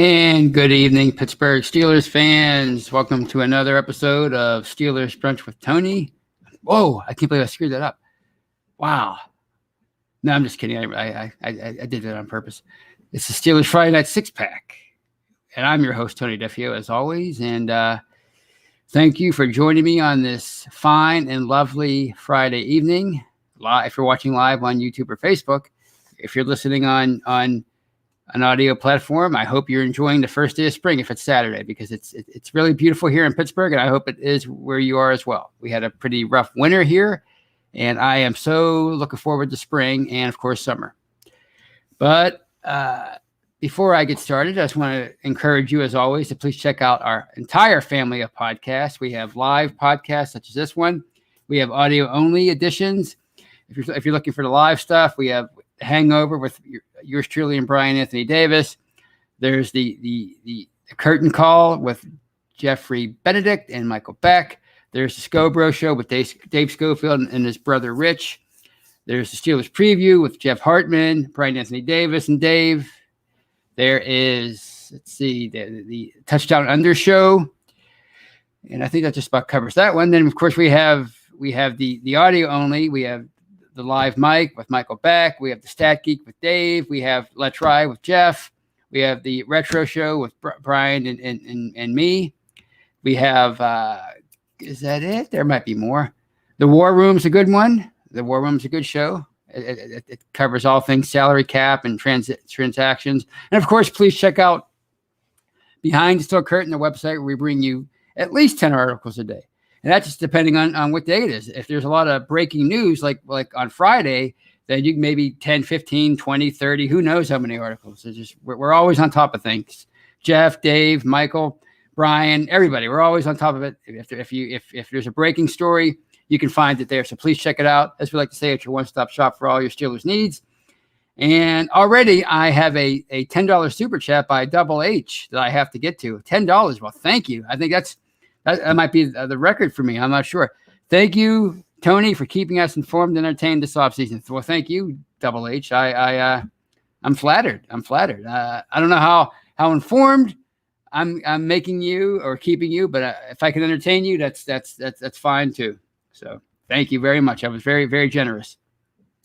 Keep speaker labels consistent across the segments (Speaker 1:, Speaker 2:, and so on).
Speaker 1: And good evening, Pittsburgh Steelers fans. Welcome to another episode of Steelers Brunch with Tony. Whoa, I can't believe I screwed that up. Wow. No, I'm just kidding. I did that on purpose. It's the Steelers Friday Night Six-Pack. And I'm your host, Tony Defeo, as always. And thank you for joining me on this fine and lovely Friday evening. If you're watching live on YouTube or Facebook, if you're listening on an audio platform, I hope you're enjoying the first day of spring if it's Saturday, because it's really beautiful here in Pittsburgh, and I hope it is where you are as well. We had a pretty rough winter here, and I am so looking forward to spring and, of course, summer. But before I get started, I just want to encourage you, as always, to please check out our entire family of podcasts. We have live podcasts such as this one. We have audio-only editions. If you're looking for the live stuff, we have Hangover with yours truly and Brian Anthony Davis. There's the Curtain Call with Jeffrey Benedict and Michael Beck. There's the Scobro Show with Dave Schofield and his brother Rich. There's the Steelers Preview with Jeff Hartman, Brian Anthony Davis, and Dave. There is, the Touchdown Under Show, and I think that just about covers that one. Then, of course, we have the audio only. We have the Live Mic with Michael Beck. We have the Stat Geek with Dave. We have Let's Ride with Jeff. We have the Retro Show with Brian and me. We have, is that it? There might be more. The War Room's a good one. The War Room's a good show. It covers all things salary cap and transactions. And, of course, please check out Behind the Steel Curtain, the website where we bring you at least 10 articles a day. And that's just depending on what day it is. If there's a lot of breaking news, like on Friday, then you can maybe 10, 15, 20, 30, who knows how many articles. It's just, we're always on top of things. Jeff, Dave, Michael, Brian, everybody, we're always on top of it. If there's a breaking story, you can find it there. So please check it out. As we like to say, it's your one-stop shop for all your Steelers needs. And already I have a $10 super chat by Double H that I have to get to. $10. Well, thank you. I think that might be the record for me. I'm not sure. Thank you, Tony, for keeping us informed and entertained this offseason. Well, thank you, Double H. I'm flattered. I don't know how informed I'm making you or keeping you, but if I can entertain you, that's fine too. So thank you very much. I was very, very generous.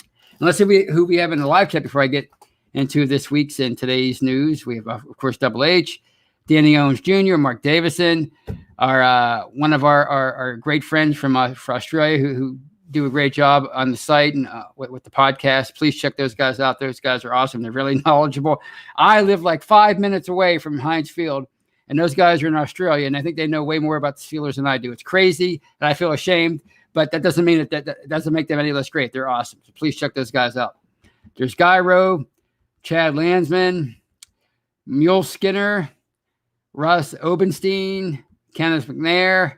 Speaker 1: And let's see who we have in the live chat before I get into this week's and today's news. We have, of course, Double H, Danny Owens Jr., Mark Davison, one of our great friends from Australia who do a great job on the site and with the podcast. Please check those guys out. Those guys are awesome. They're really knowledgeable. I live like 5 minutes away from Heinz Field, and those guys are in Australia, and I think they know way more about the Steelers than I do. It's crazy, and I feel ashamed, but that doesn't mean that doesn't make them any less great. They're awesome. So please check those guys out. There's Gyro, Chad Landsman, Mule Skinner, Russ Obenstein, Kenneth McNair,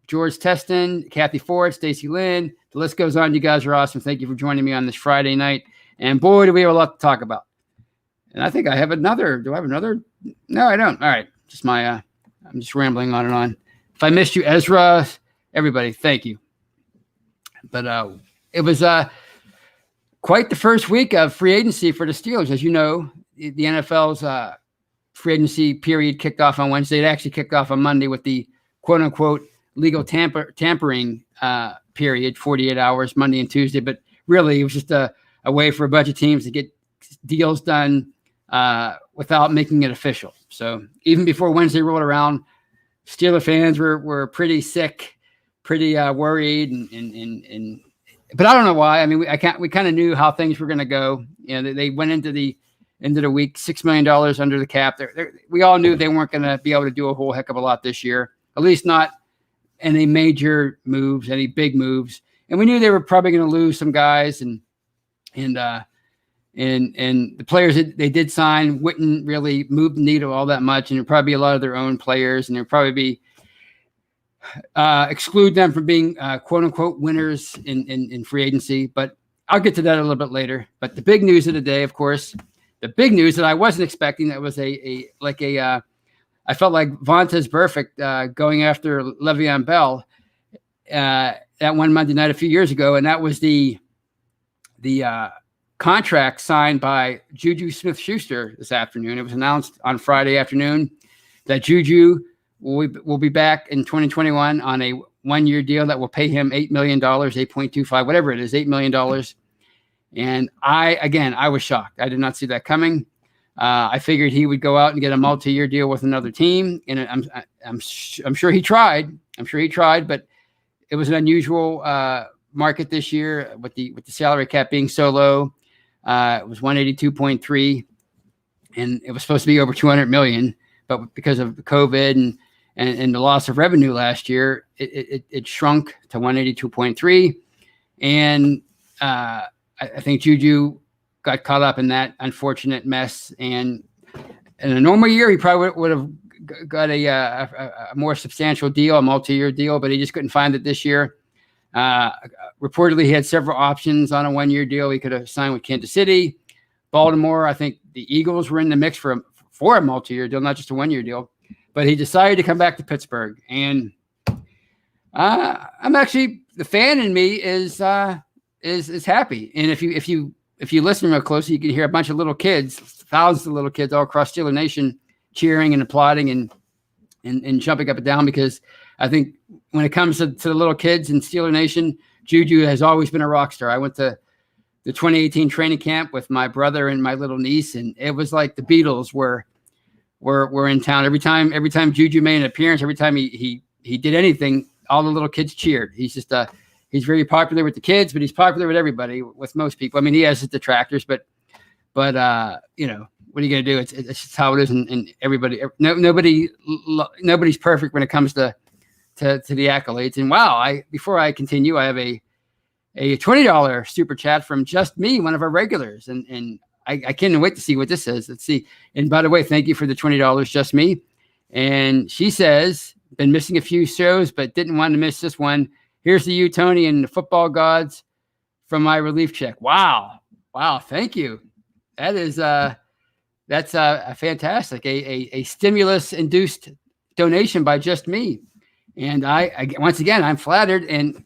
Speaker 1: George Teston, Kathy Ford, Stacy Lynn. The list goes on. You guys are awesome. Thank you for joining me on this Friday night. And boy, do we have a lot to talk about. And I think I have another. Do I have another? No, I don't. All right. Just I'm just rambling on and on. If I missed you, Ezra, everybody, thank you. But it was quite the first week of free agency for the Steelers. As you know, the NFL's free agency period kicked off on Wednesday. It actually kicked off on Monday with the quote-unquote legal tampering period, 48 hours, Monday and Tuesday. But really, it was just a way for a bunch of teams to get deals done without making it official. So even before Wednesday rolled around, Steeler fans were pretty sick, pretty worried, and but I don't know why. I mean, we kind of knew how things were going to go. You know, they went into the week $6 million under the cap. We all knew they weren't going to be able to do a whole heck of a lot this year, at least not any major moves, any big moves. And we knew they were probably going to lose some guys, and the players that they did sign wouldn't really move the needle all that much, and it'd probably be a lot of their own players, and there'd probably be exclude them from being quote unquote winners in free agency. But I'll get to that a little bit later. But the big news of the day, of course, the big news that I wasn't expecting, that was I felt like Vontaze Burfict going after Le'Veon Bell that one Monday night a few years ago, and that was the contract signed by Juju Smith-Schuster this afternoon. It was announced on Friday afternoon that Juju will be back in 2021 on a one-year deal that will pay him $8 million, 8.25, whatever it is, $8 million. And I was shocked. I did not see that coming. I figured he would go out and get a multi-year deal with another team. And I'm sure he tried. But it was an unusual market this year with the salary cap being so low. It was 182.3, and it was supposed to be over 200 million. But because of COVID and the loss of revenue last year, it shrunk to 182.3. And I think Juju got caught up in that unfortunate mess. And in a normal year, he probably would have got a more substantial deal, a multi-year deal, but he just couldn't find it this year. Reportedly, he had several options on a one-year deal. He could have signed with Kansas City, Baltimore. I think the Eagles were in the mix for a multi-year deal, not just a one-year deal. But he decided to come back to Pittsburgh, and I'm actually, the fan in me is happy. And if you listen real closely, you can hear a bunch of little kids, thousands of little kids all across Steeler Nation cheering and applauding and jumping up and down, because I think when it comes to the little kids in Steeler Nation, Juju has always been a rock star. I went to the 2018 training camp with my brother and my little niece, and it was like the Beatles were in town. Every time Juju made an appearance, every time he did anything, all the little kids cheered. He's just he's very popular with the kids, but he's popular with everybody, with most people. I mean, he has his detractors, but what are you going to do? It's just how it is, and everybody, nobody's perfect when it comes to the accolades. And wow, before I continue, I have a $20 super chat from Just Me, one of our regulars, and I can't wait to see what this says. Let's see. And by the way, thank you for the $20, Just Me. And she says, been missing a few shows, but didn't want to miss this one. Here's to you, Tony, and the football gods from my relief check. Wow. Thank you. That's a fantastic, a stimulus-induced donation by Just Me. And I once again, I'm flattered. And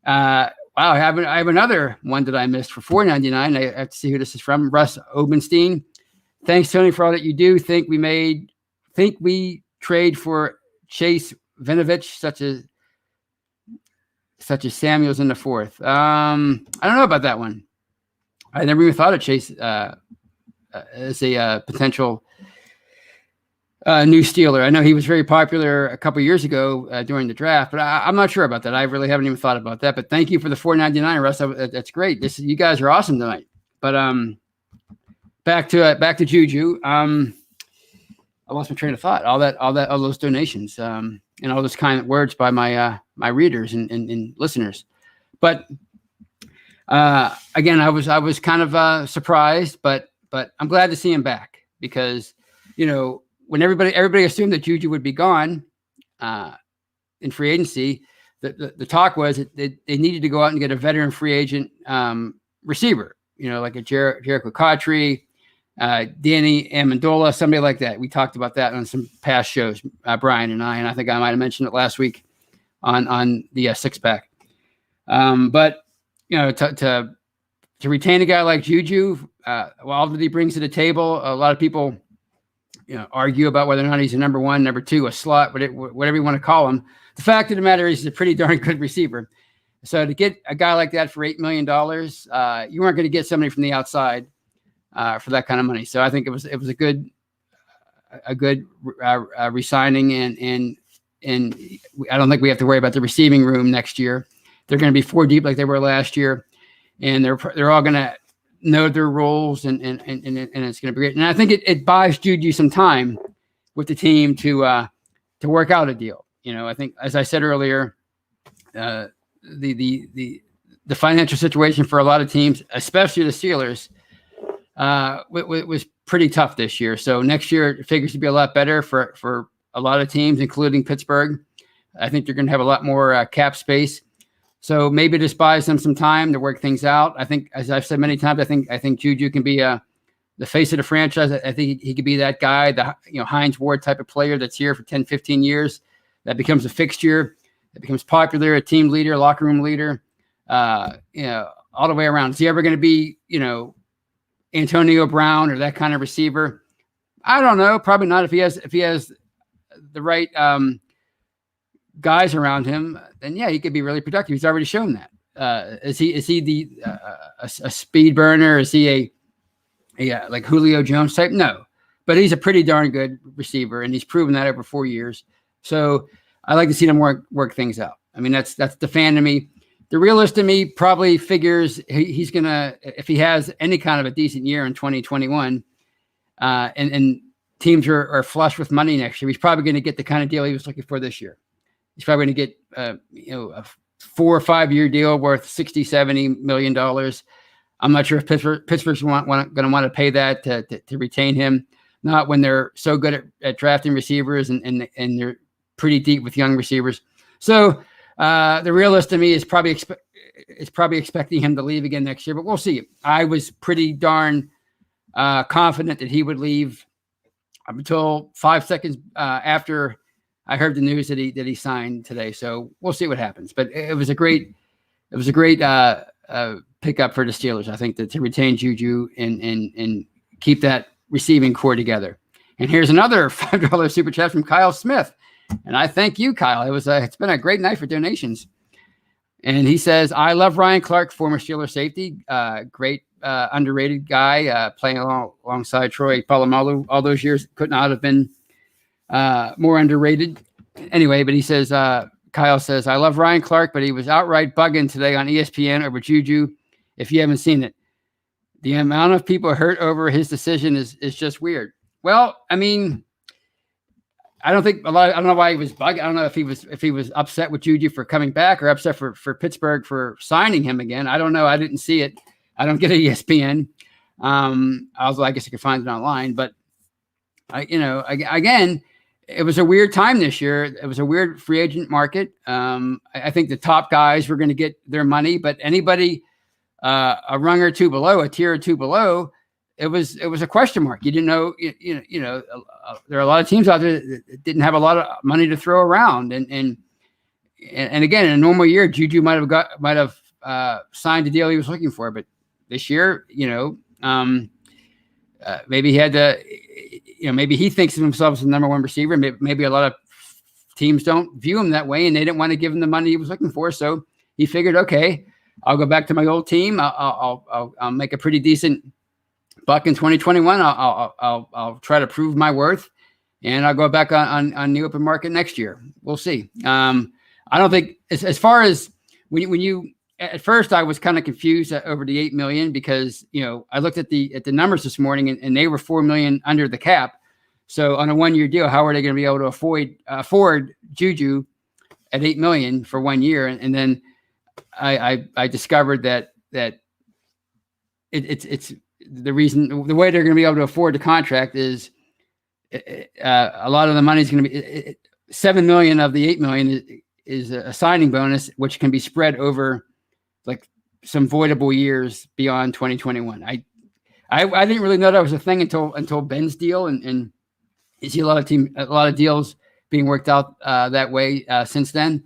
Speaker 1: wow, I have another one that I missed for $4.99. I have to see who this is from. Russ Obenstein. Thanks, Tony, for all that you do. Think we trade for Chase Vinovich, such as Samuels in the fourth. I don't know about that one. I never even thought of Chase as a potential new Steeler. I know he was very popular a couple years ago during the draft, but I'm not sure about that. I really haven't even thought about that. But thank you for the $4.99, Russ. That's great. You guys are awesome tonight. But back to Juju. I lost my train of thought. All those donations and all those kind words by my readers and listeners. But again, I was kind of surprised, but I'm glad to see him back, because when everybody assumed that Juju would be gone in free agency, the talk was that they needed to go out and get a veteran free agent receiver, like a Jericho Cottree, Danny Amendola, somebody like that. We talked about that on some past shows, Brian and I think I might have mentioned it last week on the six pack. But to retain a guy like Juju, all that he brings to the table, a lot of people argue about whether or not he's a number one, number two, a slot, whatever you want to call him. The fact of the matter is he's a pretty darn good receiver. So to get a guy like that for $8 million, you weren't going to get somebody from the outside for that kind of money. So I think it was a good re-signing, and I don't think we have to worry about the receiving room next year. They're going to be 4 deep like they were last year, and they're all going to know their roles, and it's going to be great. And I think it buys Juju some time with the team to work out a deal. I think, as I said earlier, the financial situation for a lot of teams, especially the Steelers, was pretty tough this year. So next year it figures to be a lot better for a lot of teams, including Pittsburgh. I think they're going to have a lot more cap space. So maybe this buys them some time to work things out. I think, as I've said many times, I think Juju can be the face of the franchise. I think he could be that guy, the Hines Ward type of player that's here for 10, 15 years, that becomes a fixture, that becomes popular, a team leader, locker room leader, all the way around. Is he ever going to be, Antonio Brown or that kind of receiver? I don't know. Probably not. If he has the right guys around him, then yeah, he could be really productive. He's already shown that. Is he a speed burner? Is he a like Julio Jones type? No, but he's a pretty darn good receiver, and he's proven that over 4 years. So I like to see them work things out. I mean, that's the fan to me. The realist in me probably figures he's gonna, if he has any kind of a decent year in 2021, and teams are flush with money next year, he's probably going to get the kind of deal he was looking for this year. He's probably going to get a 4 or 5 year deal worth $60-70 million. I'm not sure if Pittsburgh's going to want to pay that to retain him. Not when they're so good at drafting receivers and they're pretty deep with young receivers. So the realist to me is probably expecting him to leave again next year, but we'll see. I was pretty darn confident that he would leave up until 5 seconds after I heard the news that he signed today. So we'll see what happens. But it was a great pickup for the Steelers. I think to retain Juju and keep that receiving core together. And here's another $5 super chat from Kyle Smith. And I thank you, Kyle. It's been a great night for donations. And he says, I love Ryan Clark, former Steeler safety, great underrated guy, playing alongside Troy Polamalu all those years. Could not have been more underrated. Anyway, but he says, Kyle says, I love Ryan Clark, but he was outright bugging today on ESPN over Juju. If you haven't seen it, the amount of people hurt over his decision is just weird. Well, I mean, I don't know why he was bugging. I don't know if he was upset with Juju for coming back or upset for Pittsburgh for signing him again. I don't know. I didn't see it. I don't get ESPN. I guess I could find it online, but again, it was a weird time this year. It was a weird free agent market. I think the top guys were going to get their money, but anybody a rung or two below, a tier or two below, it was a question mark. You didn't know. There are a lot of teams out there that didn't have a lot of money to throw around, and again, in a normal year, Juju might have signed the deal he was looking for, but this year, maybe he had to. Maybe he thinks of himself as the number one receiver. Maybe a lot of teams don't view him that way, and they didn't want to give him the money he was looking for. So he figured, okay, I'll go back to my old team. I'll make a pretty decent buck in 2021. I'll try to prove my worth, and I'll go back on the open market next year. We'll see. I don't think as far as when you at first I was kind of confused over the $8 million because I looked at the numbers this morning and they were $4 million under the cap. So on a 1 year deal, how are they going to be able to afford Juju at $8 million for 1 year? And then I discovered that it's the reason, the way they're going to be able to afford the contract is a lot of the money is going to be $7 million of the $8 million is a signing bonus, which can be spread over like some voidable years beyond 2021. I didn't really know that was a thing until Ben's deal, and you see a lot of deals being worked out that way since then.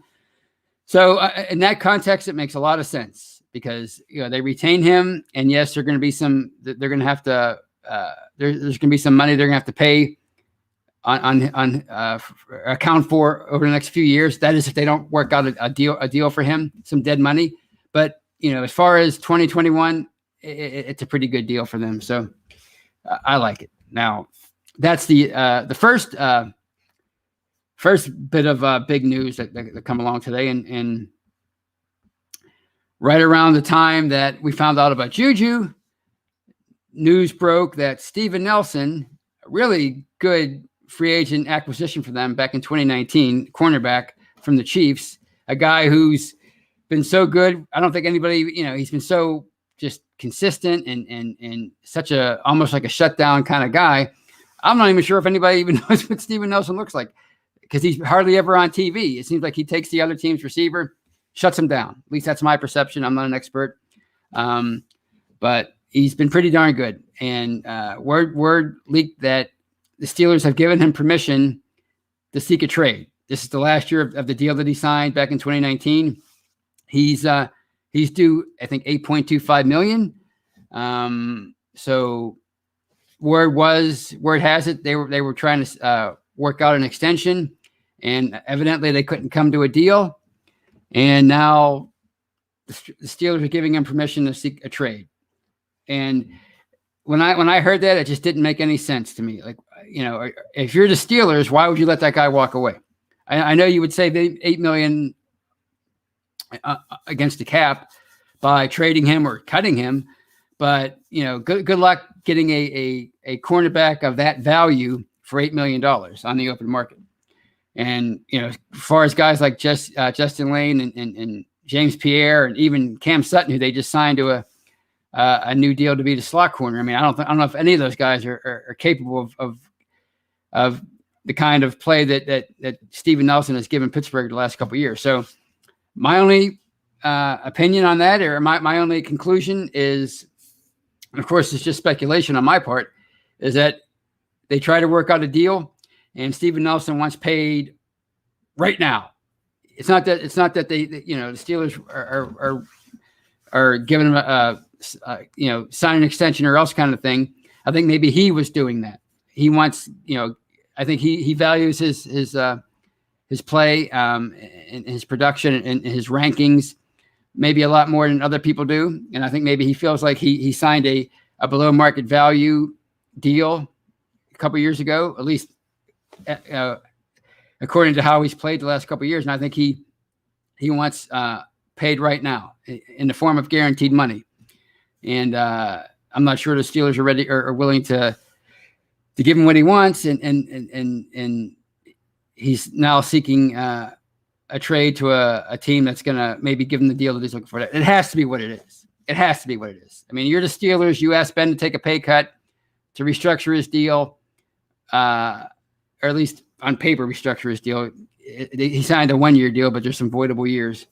Speaker 1: So in that context, it makes a lot of sense because they retain him, and yes, they're going to have to there's going to be some money they're going to have to pay on account for over the next few years. That is if they don't work out a deal for him, some dead money. But as far as 2021, it's a pretty good deal for them. So I like it. Now that's the first bit of big news that come along today, and right around the time that we found out about Juju, news broke that Steven Nelson, a really good free agent acquisition for them back in 2019, cornerback from the Chiefs, a guy who's been so good. I don't think anybody, he's been so just consistent and such a almost like a shutdown kind of guy. I'm not even sure if anybody even knows what Steven Nelson looks like because he's hardly ever on TV. It seems like he takes the other team's receiver, shuts him down. At least that's my perception. I'm not an expert. But he's been pretty darn good. And word leaked that the Steelers have given him permission to seek a trade. This is the last year of the deal that he signed back in 2019. He's due, I think, $8.25 million. So word has it they were trying to work out an extension, and evidently they couldn't come to a deal. And now the Steelers are giving him permission to seek a trade. And when I heard that, it just didn't make any sense to me. Like, if you're the Steelers, why would you let that guy walk away? I know you would save $8 million against the cap by trading him or cutting him, but good luck getting a cornerback of that value for $8 million on the open market. And as far as guys like Justin Lane and James Pierre and even Cam Sutton, who they just signed to a new deal to be the slot corner. I mean, I don't know if any of those guys are capable of the kind of play that Steven Nelson has given Pittsburgh the last couple of years. So my only opinion on that, or my only conclusion is, and of course it's just speculation on my part, is that they try to work out a deal and Steven Nelson wants paid right now. It's not that they the Steelers are giving him a sign an extension or else kind of thing. I think maybe he was doing that. He wants, I think he values his play and his production and his rankings maybe a lot more than other people do. And I think maybe he feels like he signed a below market value deal a couple of years ago, at least according to how he's played the last couple of years. And I think he wants paid right now in the form of guaranteed money. And I'm not sure the Steelers are ready or willing to give him what he wants. And he's now seeking a trade to a team that's going to maybe give him the deal that he's looking for. It has to be what it is. It has to be what it is. I mean, you're the Steelers. You asked Ben to take a pay cut to restructure his deal, or at least on paper restructure his deal. He signed a 1-year deal, but there's some voidable years.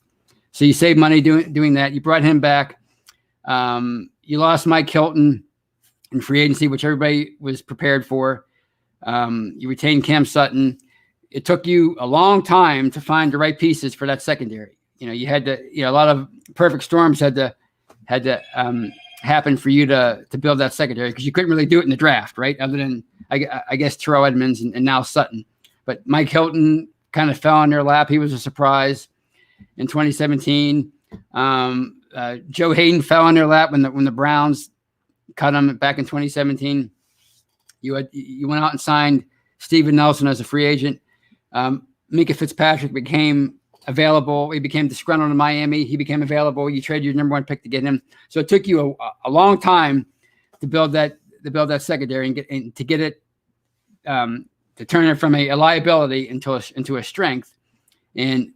Speaker 1: So you save money doing that. You brought him back. You lost Mike Hilton in free agency, which everybody was prepared for. You retained Cam Sutton. It took you a long time to find the right pieces for that secondary. You had to, a lot of perfect storms had to happen for you to build that secondary, because you couldn't really do it in the draft, right? Other than, I guess, Terrell Edmonds and now Sutton. But Mike Hilton kind of fell in their lap. He was a surprise in 2017. Joe Hayden fell in their lap when the Browns cut him back in 2017. You went out and signed Steven Nelson as a free agent. Minka Fitzpatrick became available. He became disgruntled in Miami. He became available. You traded your number 1 pick to get him. So it took you a long time to build that secondary and to get it to turn it from a liability into a strength. And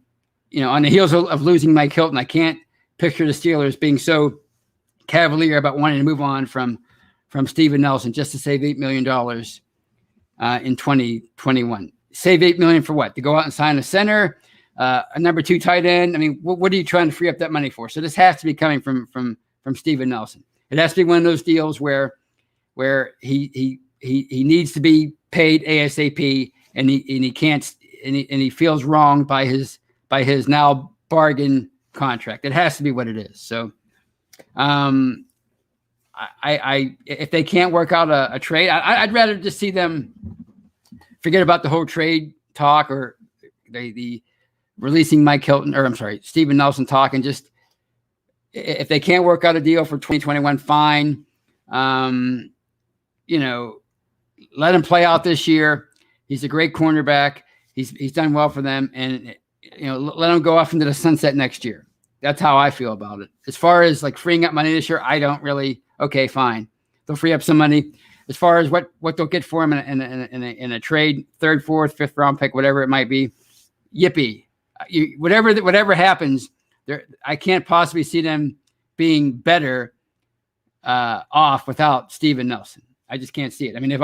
Speaker 1: on the heels of losing Mike Hilton, I can't picture the Steelers being so cavalier about wanting to move on from Steven Nelson just to save $8 million in 2021. Save $8 million for what? To go out and sign a center, a number 2 tight end. I mean, what are you trying to free up that money for? So this has to be coming from Steven Nelson. It has to be one of those deals where he needs to be paid ASAP, and he can't, and he feels wronged by his now bargain contract. It has to be what it is. So, if they can't work out a trade, I'd rather just see them forget about the whole trade talk or the releasing Mike Hilton, or I'm sorry, Steven Nelson talk, and just, if they can't work out a deal for 2021, fine. Let him play out this year. He's a great cornerback. He's done well for them, and let him go off into the sunset next year. That's how I feel about it. As far as like freeing up money this year, I don't really. Okay, fine. They'll free up some money. As far as what they'll get for him in a trade, 3rd, 4th, 5th round pick, whatever it might be, yippee. Whatever happens, I can't possibly see them being better off without Steven Nelson. I just can't see it. I mean, they've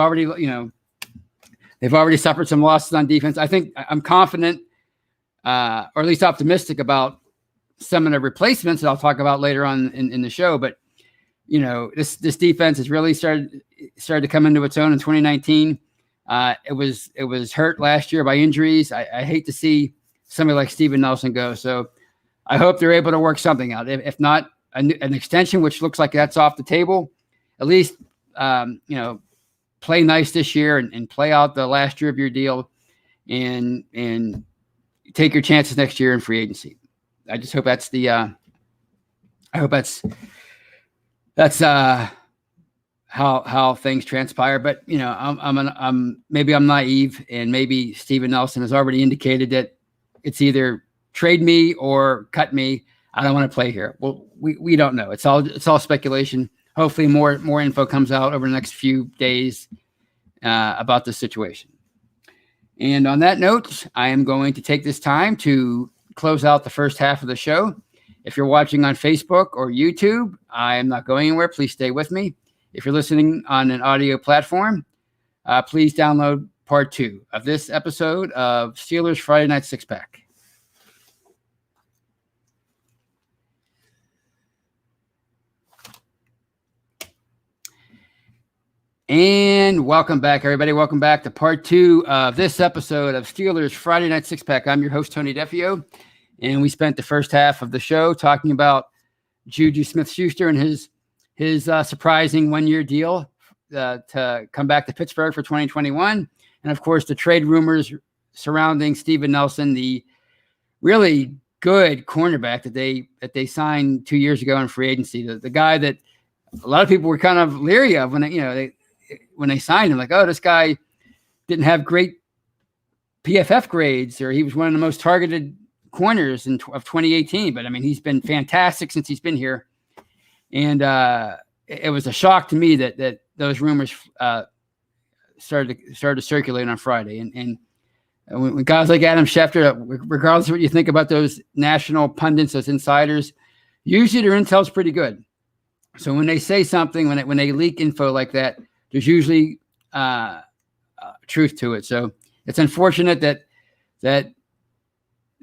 Speaker 1: already suffered some losses on defense. I think I'm confident, or at least optimistic about some of the replacements that I'll talk about later on in the show. But this defense has really started to come into its own in 2019. It was hurt last year by injuries. I hate to see somebody like Steven Nelson go. So I hope they're able to work something out. If not an extension, which looks like that's off the table, at least play nice this year and play out the last year of your deal and take your chances next year in free agency. I just hope that's how things transpire. But I'm naive, and maybe Steven Nelson has already indicated that it's either trade me or cut me. I don't want to play here. Well, we don't know. It's all speculation. Hopefully more info comes out over the next few days about this situation. And on that note, I am going to take this time to close out the first half of the show. If you're watching on Facebook or YouTube, I am not going anywhere. Please stay with me. If you're listening on an audio platform, please download part 2 of this episode of Steelers Friday Night Six Pack. And welcome back, everybody. Welcome back to part 2 of this episode of Steelers Friday Night Six Pack. I'm your host, Tony Defeo, and we spent the first half of the show talking about Juju Smith-Schuster and his surprising one-year deal to come back to Pittsburgh for 2021, and of course the trade rumors surrounding Steven Nelson, the really good cornerback that they signed 2 years ago in free agency. The guy that a lot of people were kind of leery of when they signed him, like, oh, this guy didn't have great PFF grades, or he was one of the most targeted corners of 2018. But I mean, he's been fantastic since he's been here. And it was a shock to me that those rumors started to circulate on Friday. And when guys like Adam Schefter, regardless of what you think about those national pundits, those insiders, usually their intel's pretty good. So when they say something, when they leak info like that, there's usually truth to it. So it's unfortunate that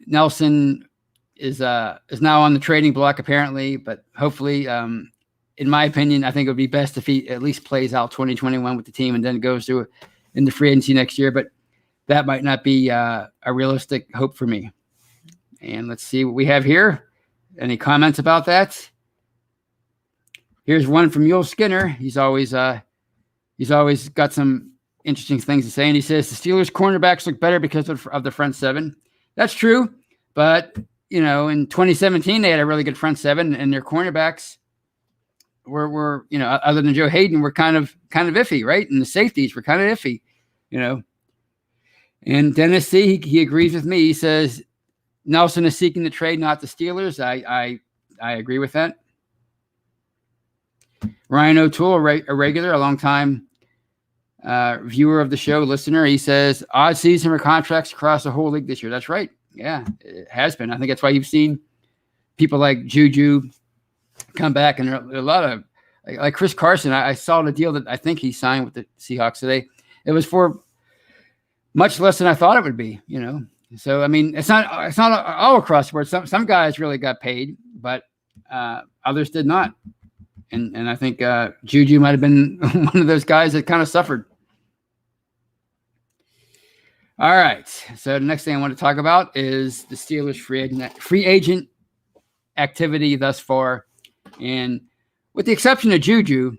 Speaker 1: Nelson is now on the trading block apparently, but hopefully, in my opinion, I think it would be best if he at least plays out 2021 with the team and then goes through into free agency next year. But that might not be a realistic hope for me. And let's see what we have here. Any comments about that? Here's one from Yul Skinner. He's always got some interesting things to say. And he says the Steelers cornerbacks look better because of the front seven. That's true. But, in 2017, they had a really good front seven, and their cornerbacks were other than Joe Hayden, were kind of iffy, right? And the safeties were kind of iffy, And Dennis C., he agrees with me. He says Nelson is seeking the trade, not the Steelers. I agree with that. Ryan O'Toole, a regular, a long-time viewer of the show, listener, he says, odd season for contracts across the whole league this year. That's right. Yeah, it has been. I think that's why you've seen people like Juju come back, and there are a lot of, like Chris Carson. I saw the deal that I think he signed with the Seahawks today. It was for much less than I thought it would be, So, I mean, it's not all across the board. Some guys really got paid, but others did not. And I think Juju might have been one of those guys that kind of suffered. All right. So the next thing I want to talk about is the Steelers free agent activity thus far. And with the exception of Juju,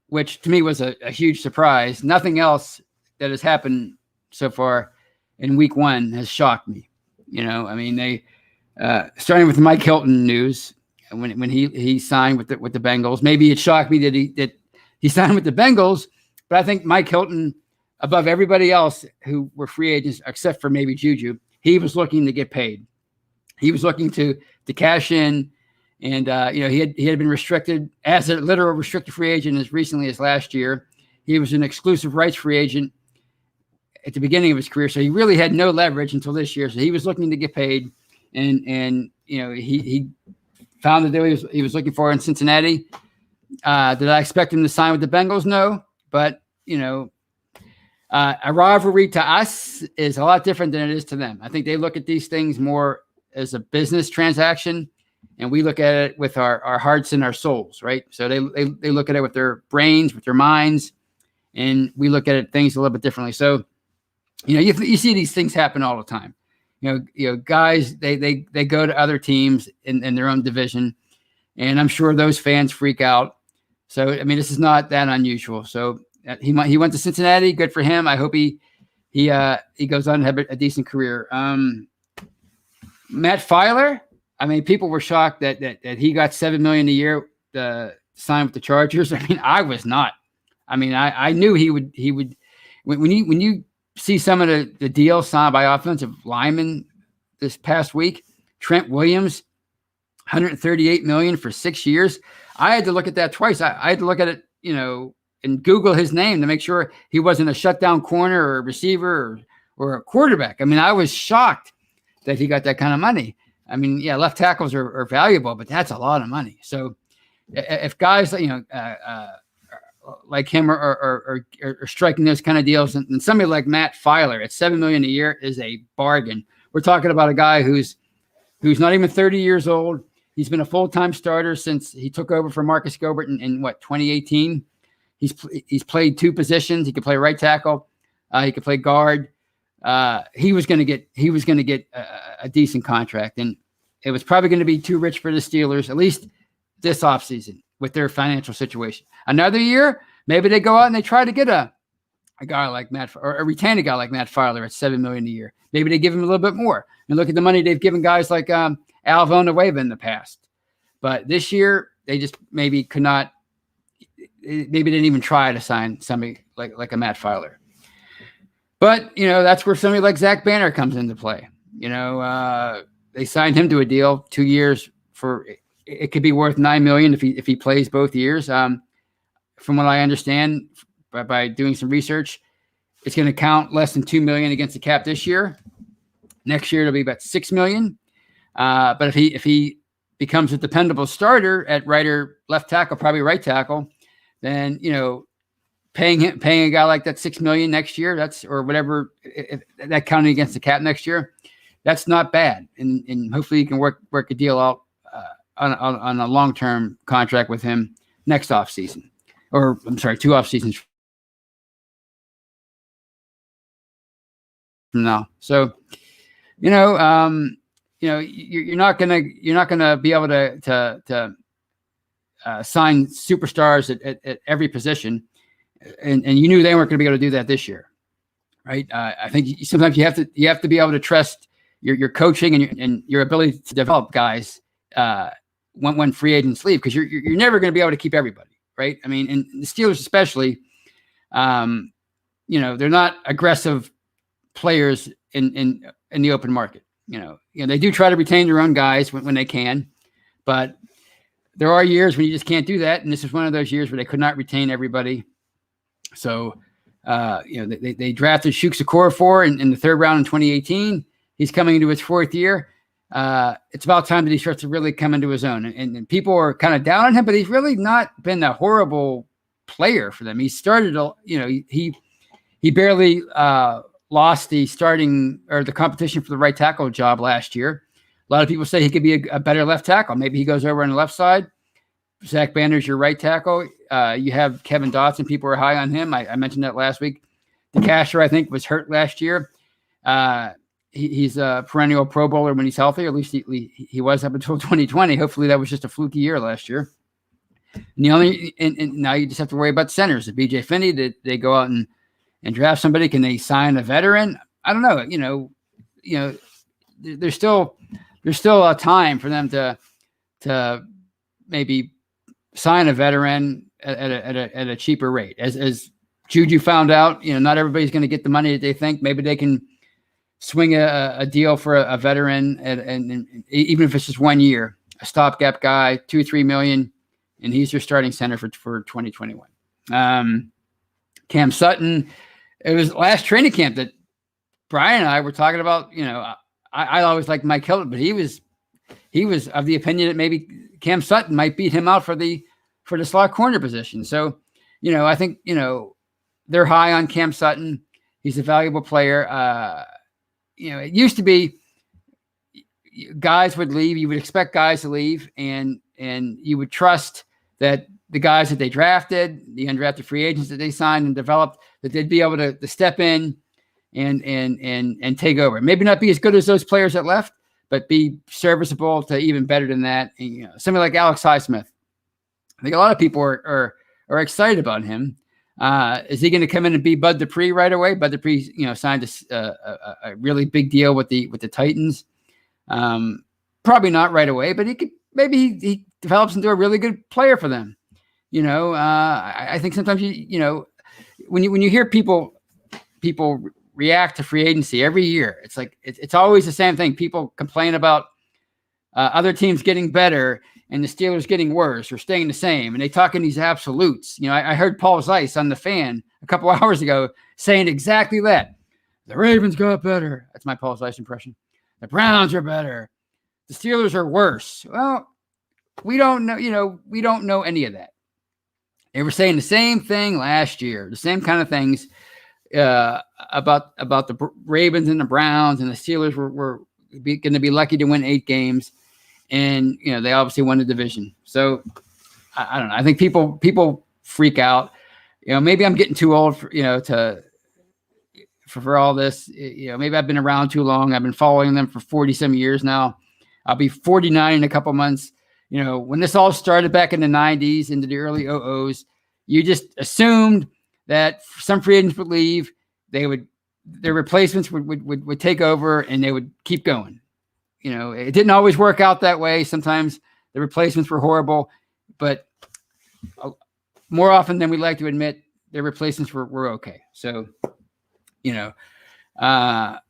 Speaker 1: which to me was a huge surprise, nothing else that has happened so far in week 1 has shocked me. I mean, they starting with the Mike Hilton news. When he signed with the Bengals, maybe it shocked me that he signed with the Bengals, but I think Mike Hilton, above everybody else who were free agents, except for maybe Juju, he was looking to get paid. He was looking to cash in, and he had been restricted as a literal restricted free agent as recently as last year. He was an exclusive rights free agent at the beginning of his career, so he really had no leverage until this year. So he was looking to get paid, and he found the deal he was looking for in Cincinnati. Did I expect him to sign with the Bengals? No, but a rivalry to us is a lot different than it is to them. I think they look at these things more as a business transaction, and we look at it with our hearts and our souls, right? So they look at it with their brains, with their minds, and we look at things a little bit differently. So, you see these things happen all the time. Guys, they go to other teams in their own division, and I'm sure those fans freak out. So, I mean, this is not that unusual. So he went to Cincinnati. Good for him. I hope he goes on to have a decent career. Matt Feiler. I mean, people were shocked that he got $7 million a year to sign with the Chargers. I mean, I was not. I mean, I knew he would. When you see some of the deals signed by offensive linemen this past week, Trent Williams, $138 million for 6 years. I had to look at that twice. I had to look at it, and Google his name to make sure he wasn't a shutdown corner or a receiver or a quarterback. I mean, I was shocked that he got that kind of money. I mean, yeah, left tackles are valuable, but that's a lot of money. So if guys, like him are striking those kind of deals, and somebody like Matt Feiler at $7 million a year is a bargain. We're talking about a guy who's not even 30 years old. He's been a full-time starter since he took over for Marcus Gilbert in 2018. He's played two positions. He could play right tackle. He could play guard. He was going to get a decent contract, and it was probably going to be too rich for the Steelers, at least this offseason with their financial situation. Another year, maybe they go out and they try to get a guy like Matt, or retain a guy like Matt Feiler at $7 million a year. Maybe they give him a little bit more. And look at the money they've given guys like Al Villanueva in the past. But this year, they just maybe could not. Maybe didn't even try to sign somebody like a Matt Feiler. But, that's where somebody like Zach Banner comes into play. They signed him to a deal 2 years for it could be worth $9 million if he plays both years. From what I understand by doing some research, it's going to count less than $2 million against the cap this year. Next year, it'll be about $6 million. But if he becomes a dependable starter at right or left tackle, probably right tackle, then, paying a guy like that $6 million next year, or whatever, if that counting against the cap next year, that's not bad. And hopefully you can work a deal out on a long-term contract with him next offseason, or I'm sorry, 2 off seasons from now. So, you're not gonna be able to sign superstars at every position, and you knew they weren't going to be able to do that this year, right? I think sometimes you have to be able to trust your coaching and your ability to develop guys when free agents leave, because you're never going to be able to keep everybody, right? I mean, and the Steelers especially, they're not aggressive players in the open market. They do try to retain their own guys when they can, but there are years when you just can't do that, and this is one of those years where they could not retain everybody. So, they drafted Shuk Okorafor in the 3rd round in 2018. He's coming into his 4th year. It's about time that he starts to really come into his own. And people are kind of down on him, but he's really not been a horrible player for them. He started, he barely lost the starting or the competition for the right tackle job last year. A lot of people say he could be a better left tackle. Maybe he goes over on the left side. Zach Banner's your right tackle. You have Kevin Dawson. People are high on him. I mentioned that last week. DeCastro, I think, was hurt last year. He's a perennial Pro Bowler when he's healthy. At least he was up until 2020. Hopefully that was just a fluky year last year. And now you just have to worry about centers. If BJ Finney, did they go out and draft somebody? Can they sign a veteran? I don't know. There's still a time for them to maybe sign a veteran at a cheaper rate. As Juju found out, not everybody's going to get the money that they think. Maybe they can swing a deal for a veteran, and even if it's just 1 year, a stopgap guy, $2-3 million, and he's your starting center for 2021. Cam Sutton, it was last training camp that Brian and I were talking about. I always liked Mike Hilton, but he was of the opinion that maybe Cam Sutton might beat him out for the slot corner position. So, I think, they're high on Cam Sutton. He's a valuable player. It used to be guys would leave. You would expect guys to leave, and you would trust that the guys that they drafted, the undrafted free agents that they signed and developed, that they'd be able to step in and take over. Maybe not be as good as those players that left, but be serviceable to even better than that. And, somebody like Alex Highsmith. I think a lot of people are are excited about him. Is he going to come in and be Bud Dupree right away? Bud Dupree, signed a really big deal with the Titans. Probably not right away, but maybe he develops into a really good player for them. I think sometimes when you hear people react to free agency every year, it's like it's always the same thing. People complain about other teams getting better and the Steelers getting worse or staying the same, and they talk in these absolutes. I heard Paul Zeiss on The Fan a couple hours ago saying exactly that. The Ravens got better. That's my Paul Zeiss impression. The Browns are better. The Steelers are worse. Well, we don't know. We don't know any of that. They were saying the same thing last year, the same kind of things about the Ravens and the Browns, and the Steelers were going to be lucky to win 8 games. And, they obviously won the division. So I don't know. I think people freak out. Maybe I'm getting too old for all this. Maybe I've been around too long. I've been following them for 40-some years now. I'll be 49 in a couple months. When this all started back in the 90s into the early 00s, you just assumed that some free agents would leave. Their replacements would take over and they would keep going. It didn't always work out that way. Sometimes the replacements were horrible, but more often than we'd like to admit, their replacements were okay. So, a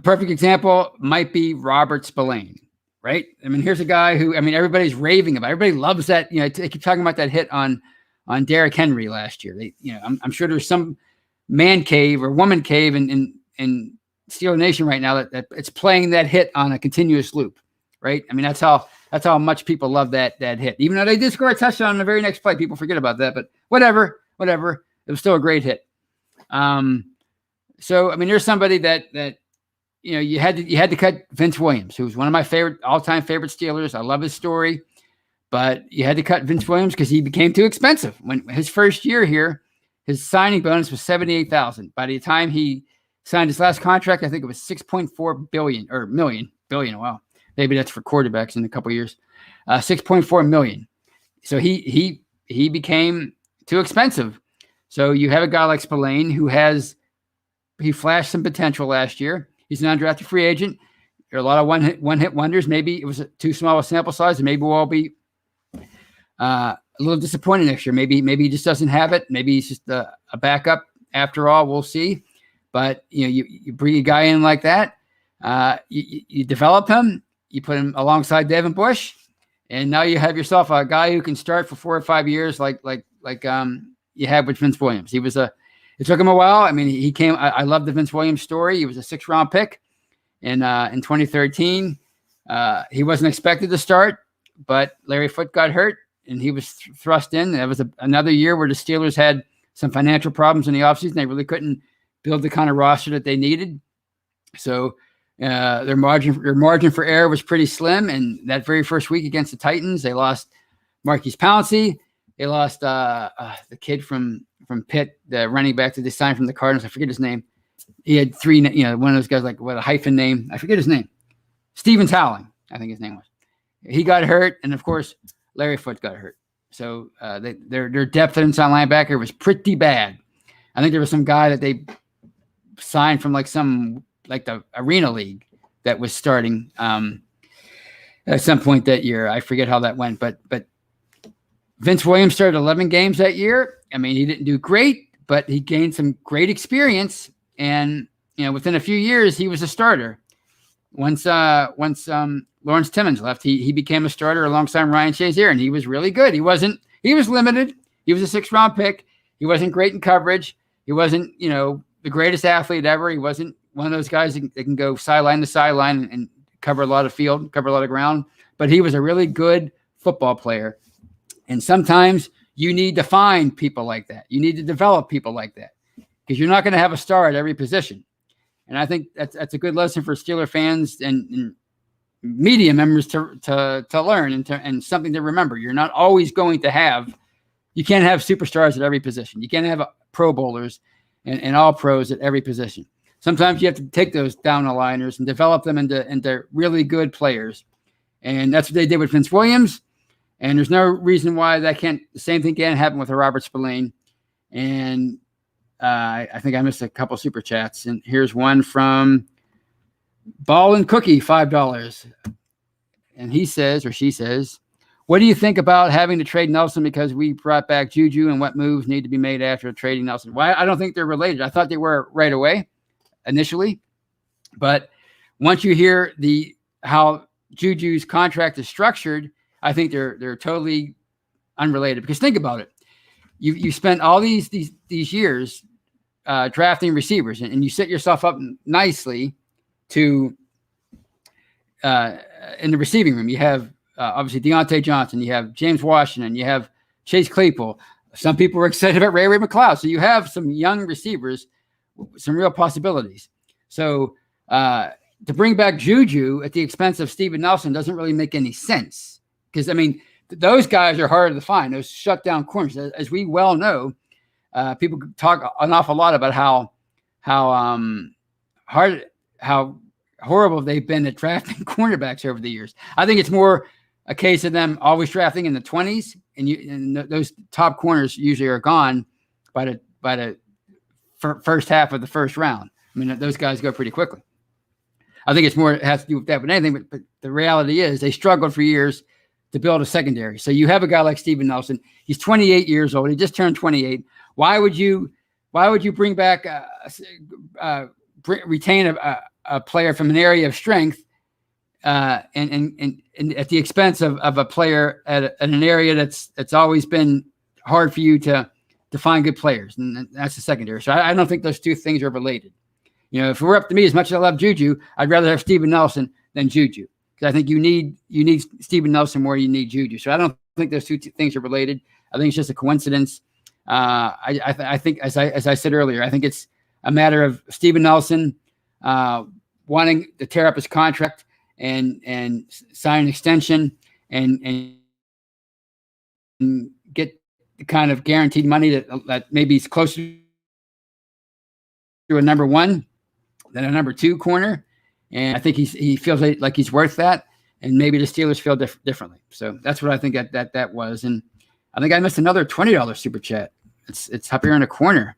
Speaker 1: perfect example might be Robert Spillane, right? I mean, here's a guy who, everybody's raving about. Everybody loves that. They keep talking about that hit on Derrick Henry last year. I'm sure there's some man cave or woman cave in Steeler Nation right now that it's playing that hit on a continuous loop, right? That's how much people love that hit. Even though they did score a touchdown on the very next play, people forget about that. But whatever, it was still a great hit. So there's somebody that you had to cut Vince Williams, who's one of my all-time favorite Steelers. I love his story, but you had to cut Vince Williams because he became too expensive. When his first year here, his signing bonus was $78,000. By the time he signed his last contract, I think it was $6.4 billion. Wow, maybe that's for quarterbacks in a couple of years. $6.4 million. So he became too expensive. So you have a guy like Spillane he flashed some potential last year. He's an undrafted free agent. There are a lot of one hit wonders. Maybe it was too small a sample size, and maybe we'll all be a little disappointed next year. Maybe he just doesn't have it. Maybe he's just a backup after all. We'll see. But you bring a guy in like that, you develop him, you put him alongside Devin Bush, and now you have yourself a guy who can start for 4 or 5 years, like you had with Vince Williams. It took him a while. He came. I love the Vince Williams story. He was a 6th-round pick in 2013. He wasn't expected to start, but Larry Foote got hurt, and he was thrust in. That was another year where the Steelers had some financial problems in the offseason. They really couldn't build the kind of roster that they needed. So their margin for error was pretty slim. And that very first week against the Titans, they lost Marquise Pouncey. They lost the kid from Pitt, the running back that they signed from the Cardinals. I forget his name. He had 3, one of those guys like with a hyphen name. I forget his name. Steven Towling, I think his name was. He got hurt, and of course, Larry Foote got hurt. So their depth at inside linebacker was pretty bad. I think there was some guy that they signed from the Arena League that was starting at some point that year. I forget how that went, but Vince Williams started 11 games that year. He didn't do great, but he gained some great experience, and within a few years he was a starter. Once Lawrence Timmons left, he became a starter alongside Ryan Shazier, and he was really good. He was limited. He was a 6th-round pick. He wasn't great in coverage. He wasn't the greatest athlete ever. He wasn't one of those guys that can go sideline to sideline and cover a lot of field, cover a lot of ground. But he was a really good football player. And sometimes you need to find people like that. You need to develop people like that because you're not going to have a star at every position. And I think that's a good lesson for Steeler fans and media members to learn and something to remember. You're not always going to have – you can't have superstars at every position. You can't have Pro Bowlers and all pros at every position. Sometimes you have to take those down-the-liners and develop them into really good players. And that's what they did with Vince Williams. And there's no reason why the same thing can't happen with a Robert Spillane. And I think I missed a couple super chats. And here's one from Ball and Cookie, $5. And he says, or she says, what do you think about having to trade Nelson because we brought back Juju, and what moves need to be made after trading Nelson? Well, I don't think they're related. I thought they were right away initially. But once you hear how Juju's contract is structured, I think they're totally unrelated. Because think about it. You spent all these years drafting receivers, and you set yourself up nicely to in the receiving room. You have obviously Deontay Johnson, you have James Washington, you have Chase Claypool. Some people were excited about Ray McCloud. So you have some young receivers, some real possibilities. So to bring back Juju at the expense of Steven Nelson doesn't really make any sense. Because, I mean, those guys are harder to find, those shutdown corners. As we well know, people talk an awful lot about how horrible they've been at drafting cornerbacks over the years. I think it's more a case of them always drafting in the 20s, and those top corners usually are gone by the first half of the first round. I mean, those guys go pretty quickly. I think it's more, it has to do with that than anything, but the reality is they struggled for years to build a secondary. So you have a guy like Steven Nelson. He's 28 years old. He just turned 28. Why would you bring back retain a player from an area of strength and at the expense of a player at an area that's always been hard for you to find good players, and that's the secondary. So I don't think those two things are related. You know, if it were up to me, as much as I love Juju, I'd rather have Steven Nelson than Juju, because I think you need Steven Nelson more than you need Juju. So I don't think those two things are related. I think it's just a coincidence. I think, as I said earlier, I think it's a matter of Steven Nelson wanting to tear up his contract and sign an extension and get the kind of guaranteed money that maybe is closer to a number one than a number two corner. And I think he feels like he's worth that. And maybe the Steelers feel differently. So that's what I think that was. And I think I missed another $20 super chat. It's up here in the corner.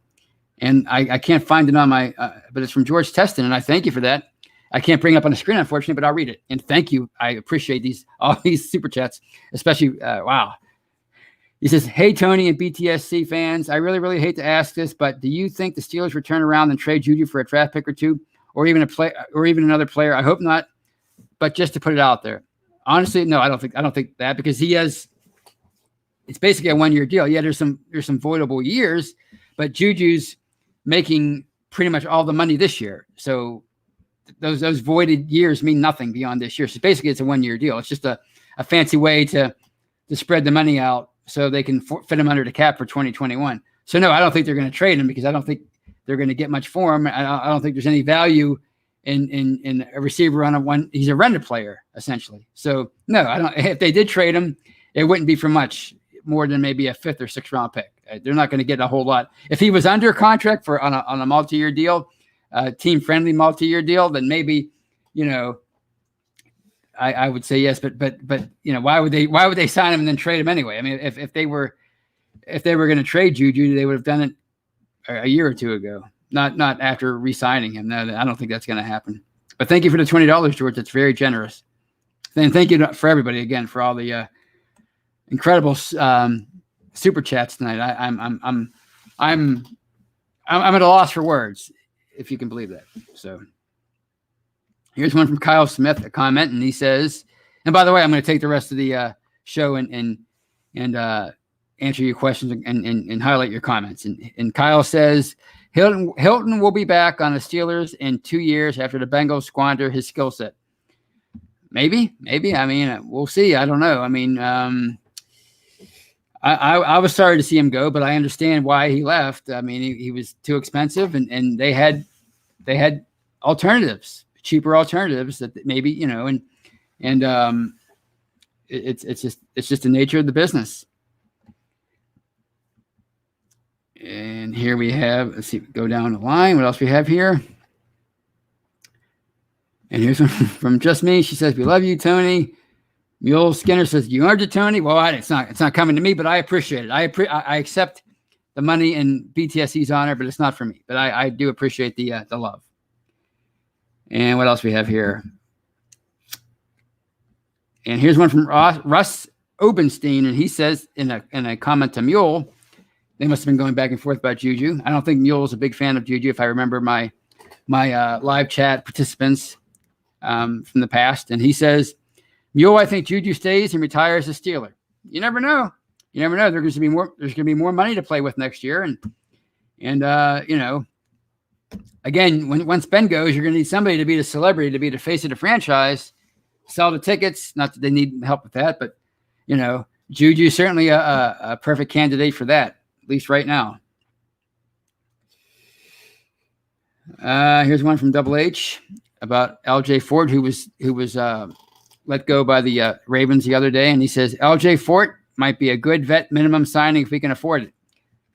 Speaker 1: And I can't find it on my, but it's from George Teston. And I thank you for that. I can't bring it up on the screen, unfortunately, but I'll read it. And thank you. I appreciate all these super chats, especially, wow. He says, hey, Tony and BTSC fans, I really, really hate to ask this, but do you think the Steelers would turn around and trade Juju for a draft pick or two, or even another player? I hope not, but just to put it out there. Honestly, no, I don't think that, because it's basically a 1-year deal. Yeah, there's some voidable years, but Juju's making pretty much all the money this year. So those voided years mean nothing beyond this year. So basically it's a 1-year deal. It's just a fancy way to spread the money out so they can fit him under the cap for 2021. So no, I don't think they're going to trade him, because I don't think they're going to get much for him. I don't think there's any value in a receiver on he's a rented player essentially. So no, I don't. If they did trade him, it wouldn't be for much more than maybe a 5th or 6th round pick. They're not going to get a whole lot. If he was under contract on a multi-year deal, team friendly multi-year deal, then maybe, I would say yes, but why would they sign him and then trade him anyway? I mean, if they were going to trade Juju, they would have done it a year or two ago, not after re-signing him. No, I don't think that's going to happen. But thank you for the $20, George. That's very generous. And thank you for everybody again for all the incredible super chats tonight. I'm at a loss for words, if you can believe that. So. Here's one from Kyle Smith, a comment, and he says, and by the way, I'm going to take the rest of the show and answer your questions and highlight your comments. And Kyle says, Hilton will be back on the Steelers in 2 years after the Bengals squander his skill set. Maybe. I mean, we'll see. I don't know. I mean, I was sorry to see him go, but I understand why he left. I mean, he was too expensive, and they had alternatives. Cheaper alternatives that maybe, it's just the nature of the business. And here we have, let's see, go down the line. What else we have here? And here's one from Just Me. She says, we love you, Tony. Mule Skinner says, "You earned it, Tony." Well, it's not coming to me, but I appreciate it. I accept the money in BTSC's honor, but it's not for me. But I do appreciate the love. And what else we have here? And here's one from Russ Obenstein, and he says in a comment to Mule, they must have been going back and forth about Juju. I don't think Mule is a big fan of Juju, if I remember my live chat participants from the past. And he says, Mule, I think Juju stays and retires a Steeler. You never know. You never know. There's going to be more money to play with next year. And you know, again, once Ben goes, you're going to need somebody to be the celebrity, to be the face of the franchise, sell the tickets. Not that they need help with that, but, you know, Juju certainly a perfect candidate for that, at least right now. Here's one from Double H about LJ Fort, who was let go by the Ravens the other day. And he says, LJ Fort might be a good vet minimum signing if we can afford it.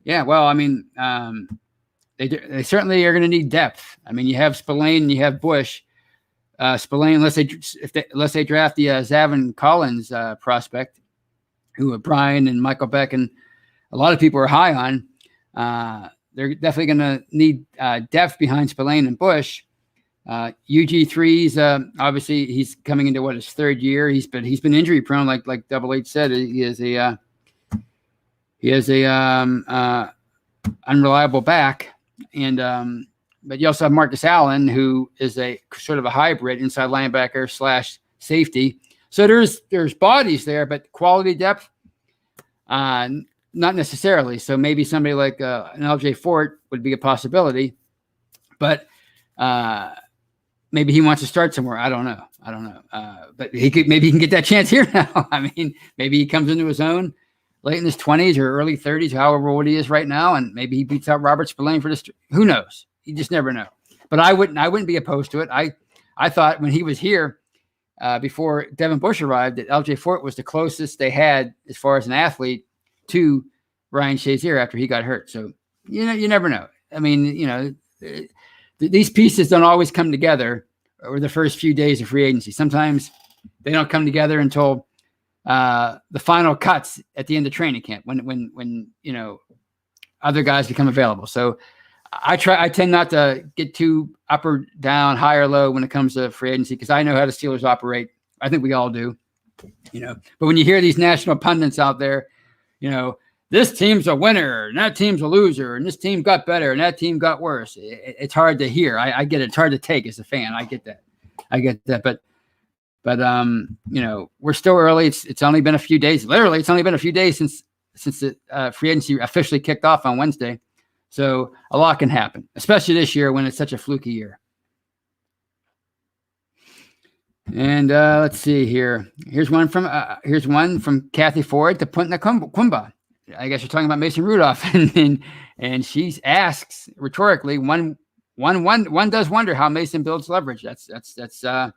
Speaker 1: Yeah, well, I mean, they certainly are going to need depth. I mean, you have Spillane and you have Bush. Spillane, unless they draft the Zavin Collins prospect, who Brian and Michael Beck and a lot of people are high on. They're definitely going to need depth behind Spillane and Bush. UG3's obviously he's coming into his third year. He's been injury prone, like Double H said. He has a unreliable back, and but you also have Marcus Allen, who is a sort of a hybrid inside linebacker / safety. So there's bodies there, but quality depth, not necessarily. So maybe somebody like an LJ Fort would be a possibility, but maybe he wants to start somewhere. I don't know. But maybe he can get that chance here now. I mean, maybe he comes into his own late in his 20s or early 30s, however old he is right now, and maybe he beats out Robert Spillane for this. Who knows? You just never know. But I wouldn't be opposed to it. I thought when he was here before Devin Bush arrived that LJ Fort was the closest they had as far as an athlete to Ryan Shazier after he got hurt. So you never know. I mean, these pieces don't always come together over the first few days of free agency. Sometimes they don't come together until the final cuts at the end of training camp when other guys become available. So I tend not to get too up or down, high or low when it comes to free agency, because I know how the Steelers operate. I think we all do, but when you hear these national pundits out there, this team's a winner and that team's a loser and this team got better and that team got worse. It's hard to hear. I get it. It's hard to take as a fan. I get that. But we're still early. It's only been a few days. Literally, it's only been a few days since the free agency officially kicked off on Wednesday. So a lot can happen, especially this year when it's such a fluky year. And let's see here. Here's one from Kathy Ford to Punta Kumba. I guess you're talking about Mason Rudolph, and she asks rhetorically, one does wonder how Mason builds leverage. That's a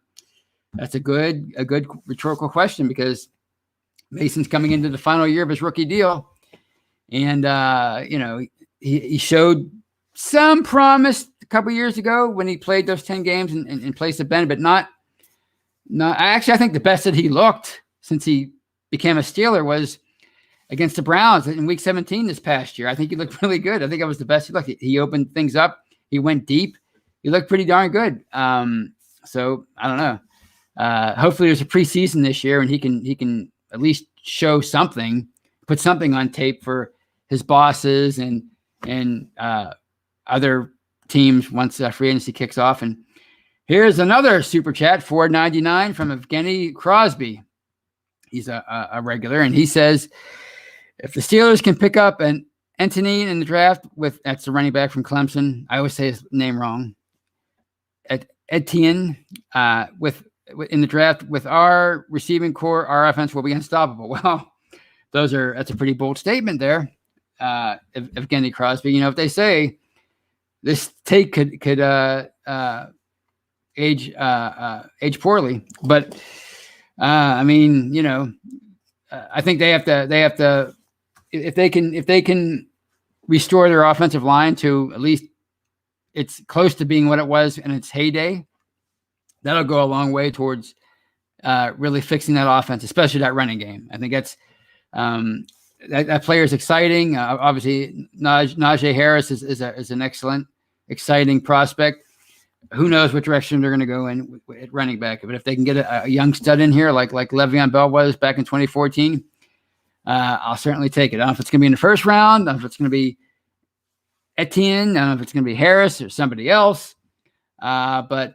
Speaker 1: good rhetorical question, because Mason's coming into the final year of his rookie deal, and he showed some promise a couple years ago when he played those 10 games in place of Ben, but not. Actually, I think the best that he looked since he became a Steeler was against the Browns in Week 17 this past year. I think he looked really good. I think it was the best he looked. He opened things up. He went deep. He looked pretty darn good. So I don't know. Hopefully there's a preseason this year and he can at least show something, put something on tape for his bosses and other teams once free agency kicks off. And here's another super chat, $4.99 from Evgeny Crosby. He's a regular, and he says, if the Steelers can pick up an Antonine in the draft that's the running back from Clemson. I always say his name wrong. Etienne in the draft with our receiving core, our offense will be unstoppable. Well, that's a pretty bold statement there. Evgeny Crosby, if they say this take could age poorly, but I think they have to if they can restore their offensive line to at least it's close to being what it was in its heyday, that'll go a long way towards really fixing that offense, especially that running game. I think that's that player is exciting. Obviously, Najee Harris is an excellent, exciting prospect. Who knows what direction they're going to go in at running back? But if they can get a young stud in here, like Le'Veon Bell was back in 2014, I'll certainly take it. I don't know if it's going to be in the first round. I don't know if it's going to be Etienne. I don't know if it's going to be Harris or somebody else. But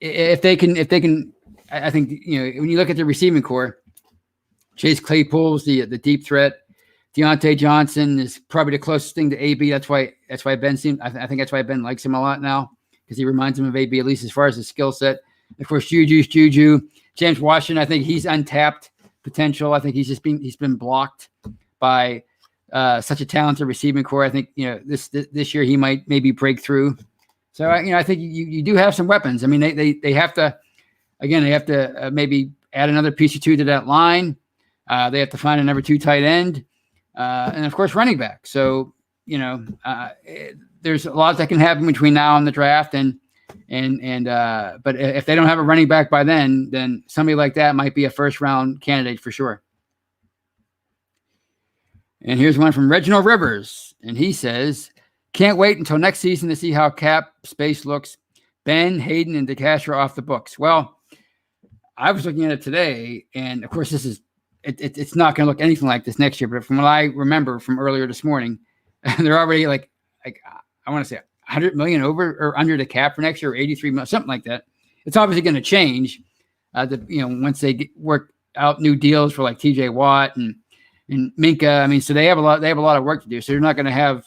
Speaker 1: if they can, I think when you look at the receiving core, Chase Claypool's the deep threat. Deontay Johnson is probably the closest thing to AB. That's why Ben seems. I think that's why Ben likes him a lot now, because he reminds him of AB, at least as far as his skill set. Of course, Juju, James Washington. I think he's untapped potential. I think he's been blocked by such a talented receiving core. I think this year he might maybe break through. So I think you do have some weapons. I mean, they have to maybe add another piece or two to that line. They have to find a number 2 tight end. And of course, running back. So, there's a lot that can happen between now and the draft. But if they don't have a running back by then somebody like that might be a first round candidate for sure. And here's one from Reginald Rivers. And he says, can't wait until next season to see how cap space looks. Ben, Hayden, and DeCastro off the books. Well, I was looking at it today, and of course, it's not going to look anything like this next year. But from what I remember from earlier this morning, they're already like I want to say 100 million over or under the cap for next year, or 83 million, something like that. It's obviously going to change. Once they work out new deals for like TJ Watt and Minka. I mean, so they have a lot of work to do. So they're not going to have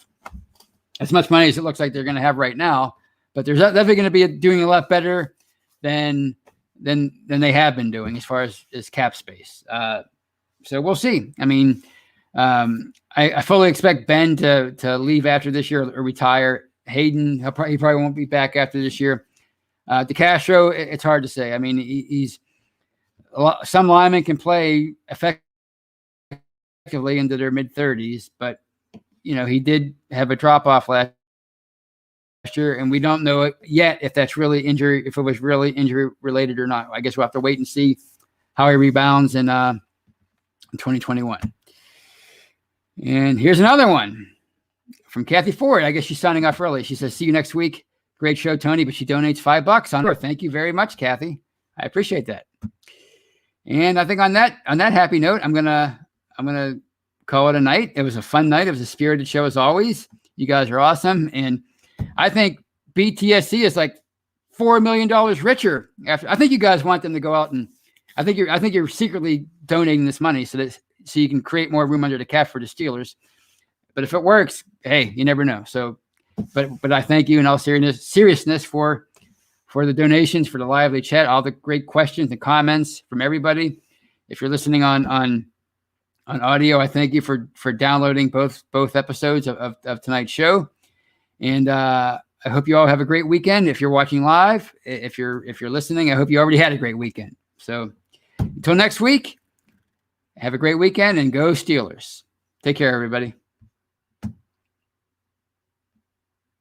Speaker 1: as much money as it looks like they're going to have right now. But they're definitely going to be doing a lot better than they have been doing as far as cap space. So we'll see. I mean, I fully expect Ben to leave after this year or retire. Hayden, he probably won't be back after this year. DeCastro, it's hard to say. I mean, he's some linemen can play effectively into their mid-30s, but he did have a drop-off last year, and we don't know yet if it was really injury related or not. I guess we'll have to wait and see how he rebounds in 2021. And here's another one from Kathy Ford. I guess she's signing off early. She says, see you next week. Great show, Tony, but she donates $5 on her. Thank you very much, Kathy. I appreciate that. And I think on that happy note, I'm gonna call it a night. It was a fun night. It was a spirited show as always. You guys are awesome. And I think BTSC is like $4 million richer after. I think you guys want them to go out, and I think you're secretly donating this money so you can create more room under the cap for the Steelers. But if it works, hey, you never know. So, but I thank you in all seriousness for the donations, for the lively chat, all the great questions and comments from everybody. If you're listening on audio, I thank you for downloading both episodes of tonight's show. And I hope you all have a great weekend. If you're watching live, if you're listening, I hope you already had a great weekend. So until next week, have a great weekend and go Steelers. Take care, everybody.